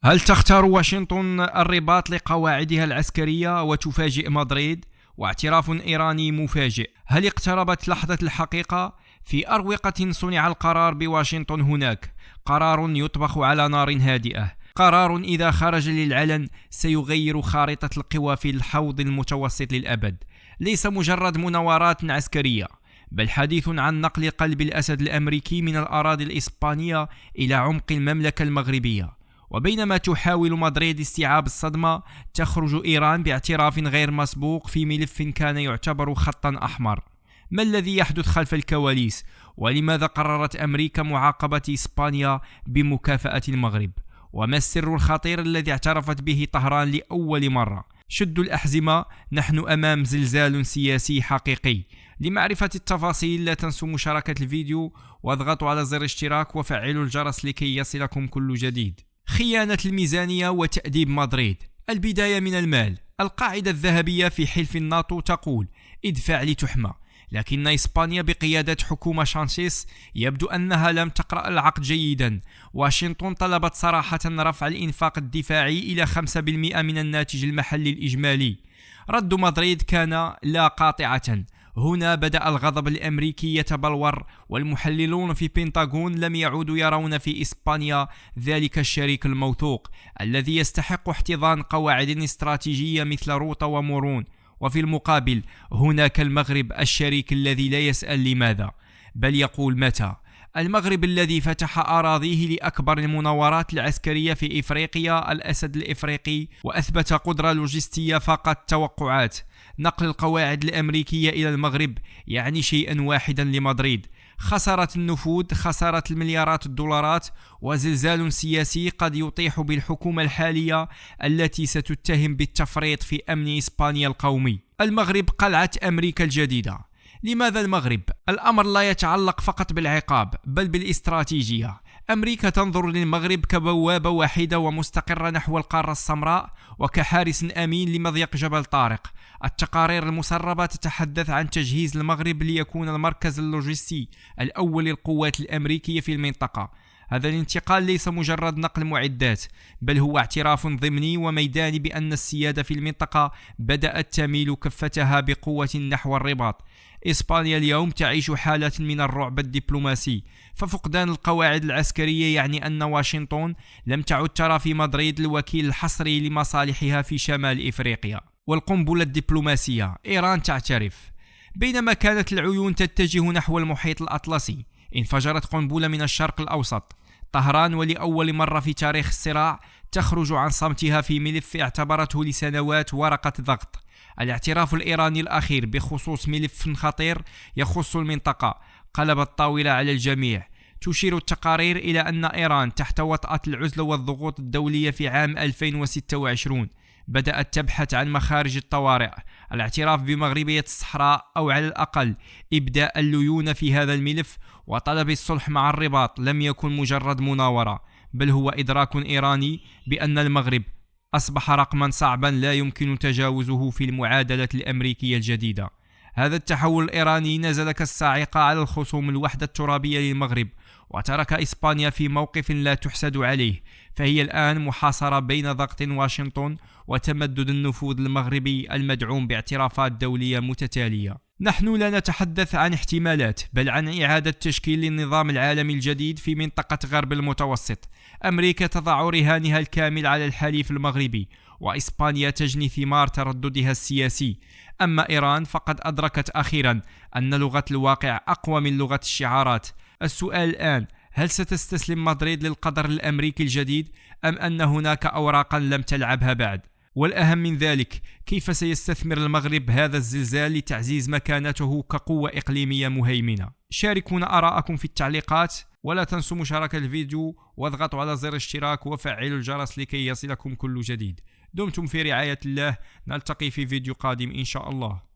هل تختار واشنطن الرباط لقواعدها العسكرية وتفاجئ مدريد؟ واعتراف إيراني مفاجئ. هل اقتربت لحظة الحقيقة؟ في أروقة صنع القرار بواشنطن. هناك قرار يطبخ على نار هادئة، قرار إذا خرج للعلن سيغير خارطة القوى في الحوض المتوسط للأبد. ليس مجرد مناورات عسكرية، بل حديث عن نقل قلب الأسد الأمريكي من الأراضي الإسبانية إلى عمق المملكة المغربية. وبينما تحاول مدريد استيعاب الصدمة، تخرج إيران باعتراف غير مسبوق في ملف كان يعتبر خطا أحمر. ما الذي يحدث خلف الكواليس؟ ولماذا قررت أمريكا معاقبة إسبانيا بمكافأة المغرب؟ وما السر الخطير الذي اعترفت به طهران لأول مرة؟ شدوا الأحزمة، نحن أمام زلزال سياسي حقيقي. لمعرفة التفاصيل لا تنسوا مشاركة الفيديو واضغطوا على زر اشتراك وفعلوا الجرس لكي يصلكم كل جديد. خيانة الميزانية وتأديب مدريد. البداية من المال. القاعدة الذهبية في حلف الناتو تقول ادفع لتحمى، لكن إسبانيا بقيادة حكومة سانشيز يبدو أنها لم تقرأ العقد جيدا. واشنطن طلبت صراحة رفع الإنفاق الدفاعي إلى 5% من الناتج المحلي الإجمالي. رد مدريد كان لا قاطعة. هنا بدأ الغضب الأمريكي يتبلور، والمحللون في بنتاغون لم يعودوا يرون في إسبانيا ذلك الشريك الموثوق الذي يستحق احتضان قواعد استراتيجية مثل روتا ومورون. وفي المقابل هناك المغرب، الشريك الذي لا يسأل لماذا بل يقول متى. المغرب الذي فتح أراضيه لأكبر المناورات العسكرية في إفريقيا، الأسد الإفريقي، وأثبت قدرة لوجستية فاقت التوقعات. نقل القواعد الأمريكية إلى المغرب يعني شيئا واحدا لمدريد: خسارة النفوذ، خسارة المليارات الدولارات، وزلزال سياسي قد يطيح بالحكومة الحالية التي ستتهم بالتفريط في أمن إسبانيا القومي. المغرب قلعة أمريكا الجديدة. لماذا المغرب؟ الأمر لا يتعلق فقط بالعقاب بل بالاستراتيجية. أمريكا تنظر للمغرب كبوابة وحيدة ومستقرة نحو القارة السمراء، وكحارس أمين لمضيق جبل طارق. التقارير المسربة تتحدث عن تجهيز المغرب ليكون المركز اللوجستي الأول للقوات الأمريكية في المنطقة. هذا الانتقال ليس مجرد نقل معدات، بل هو اعتراف ضمني وميداني بأن السيادة في المنطقة بدأت تميل كفتها بقوة نحو الرباط. إسبانيا اليوم تعيش حالة من الرعب الدبلوماسي، ففقدان القواعد العسكرية يعني أن واشنطن لم تعد ترى في مدريد الوكيل الحصري لمصالحها في شمال إفريقيا. والقنبلة الدبلوماسية. إيران تعترف. بينما كانت العيون تتجه نحو المحيط الأطلسي، انفجرت قنبلة من الشرق الأوسط. طهران ولأول مرة في تاريخ الصراع تخرج عن صمتها في ملف اعتبرته لسنوات ورقة ضغط. الاعتراف الإيراني الأخير بخصوص ملف خطير يخص المنطقة قلب الطاولة على الجميع. تشير التقارير إلى أن إيران تحت وطأة العزلة والضغوط الدولية في عام 2026 بدأت تبحث عن مخارج الطوارئ. الاعتراف بمغربية الصحراء، أو على الأقل إبداء الليونة في هذا الملف وطلب الصلح مع الرباط، لم يكن مجرد مناورة، بل هو إدراك إيراني بأن المغرب أصبح رقما صعبا لا يمكن تجاوزه في المعادلة الأمريكية الجديدة. هذا التحول الإيراني نزل كالصاعقة على الخصوم الوحدة الترابية للمغرب، وترك إسبانيا في موقف لا تحسد عليه. فهي الآن محاصرة بين ضغط واشنطن وتمدد النفوذ المغربي المدعوم باعترافات دولية متتالية. نحن لا نتحدث عن احتمالات، بل عن إعادة تشكيل النظام العالمي الجديد في منطقة غرب المتوسط. أمريكا تضع رهانها الكامل على الحليف المغربي، وإسبانيا تجني ثمار ترددها السياسي. أما إيران فقد أدركت أخيرا أن لغة الواقع أقوى من لغة الشعارات. السؤال الآن: هل ستستسلم مدريد للقدر الأمريكي الجديد، أم أن هناك أوراقا لم تلعبها بعد؟ والأهم من ذلك، كيف سيستثمر المغرب هذا الزلزال لتعزيز مكانته كقوة إقليمية مهيمنة؟ شاركونا آراءكم في التعليقات، ولا تنسوا مشاركة الفيديو واضغطوا على زر الاشتراك وفعلوا الجرس لكي يصلكم كل جديد. دمتم في رعاية الله، نلتقي في فيديو قادم إن شاء الله.